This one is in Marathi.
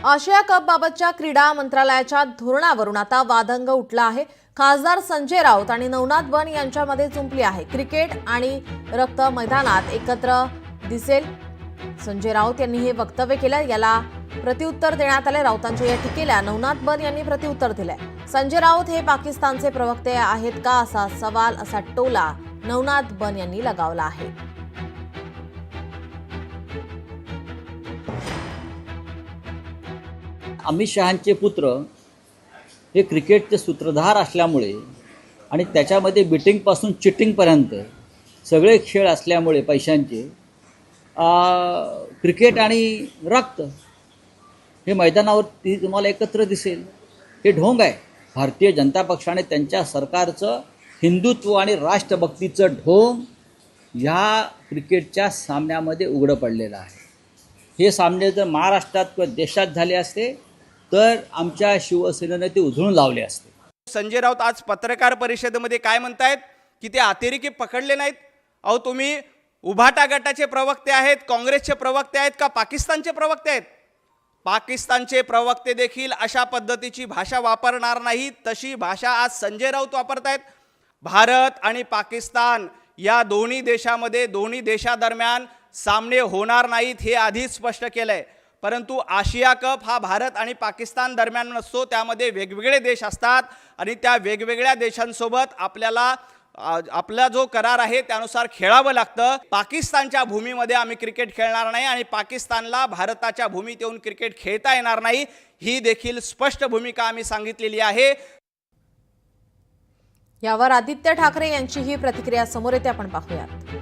आशिया कप बाबतच्या क्रीडा मंत्रालयाच्या धोरणावरून आता वादंग उठला आहे। खासदार संजय राऊत आणि नवनाथ बन यांच्यामध्ये जुंपली आहे। क्रिकेट आणि रक्त मैदानात एकत्र दिसेल। संजय राऊत यांनी हे वक्तव्य केलं। याला प्रत्युत्तर देण्यात आले। राऊतांच्या या टीकेला नवनाथ बन यांनी प्रत्युत्तर दिलंय। संजय राऊत हे पाकिस्तानचे प्रवक्ते आहेत का असा सवाल, असा टोला नवनाथ बन यांनी लगावला आहे। अमित शहांचे पुत्र हे क्रिकेटचे सूत्रधार असल्यामुळे आणि त्याच्यामध्ये बिटिंगपासून चिटिंगपर्यंत सगळे खेळ असल्यामुळे पैशांचे क्रिकेट आणि रक्त हे मैदानावर तुम्हाला एकत्र दिसेल। हे ढोंग आहे। भारतीय जनता पक्षाने त्यांच्या सरकारचं हिंदुत्व आणि राष्ट्रभक्तीचं ढोंग या क्रिकेटच्या सामन्यामध्ये उघडं पडलेलं आहे। हे सामने जर महाराष्ट्रात किंवा देशात झाले असते तर आमच्या शिवसेनेने ते उधळून लावले असते। संजय राऊत आज पत्रकार परिषदेमध्ये काय म्हणतायत की ते अतिरेकी पकडले नाहीत। अहो, तुम्ही उभाटा गटाचे प्रवक्ते आहेत, काँग्रेसचे प्रवक्ते आहेत का पाकिस्तानचे प्रवक्ते आहेत? पाकिस्तानचे प्रवक्ते देखील अशा पद्धतीची भाषा वापरणार नाहीत। तशी भाषा आज संजय राऊत वापरतायत। भारत आणि पाकिस्तान या दोन्ही देशामध्ये दोन्ही देशादरम्यान सामने होणार नाहीत हे आधीच स्पष्ट केलंय। परंतु आशिया कप हा भारत आणि पाकिस्तान दरम्यान नसतो, त्यामध्ये वेगवेगळे देश असतात आणि त्या वेगवेगळ्या देशांसोबत आपला जो करार आहे त्यानुसार खेळावं लागतं। पाकिस्तानच्या भूमीमध्ये आम्ही क्रिकेट खेळणार नाही आणि पाकिस्तानला भारताच्या भूमीत येऊन क्रिकेट खेळता येणार नाही, ही देखील स्पष्ट भूमिका आम्ही सांगितलेली आहे। यावर आदित्य ठाकरे यांची ही प्रतिक्रिया समोर येते, आपण पाहूयात।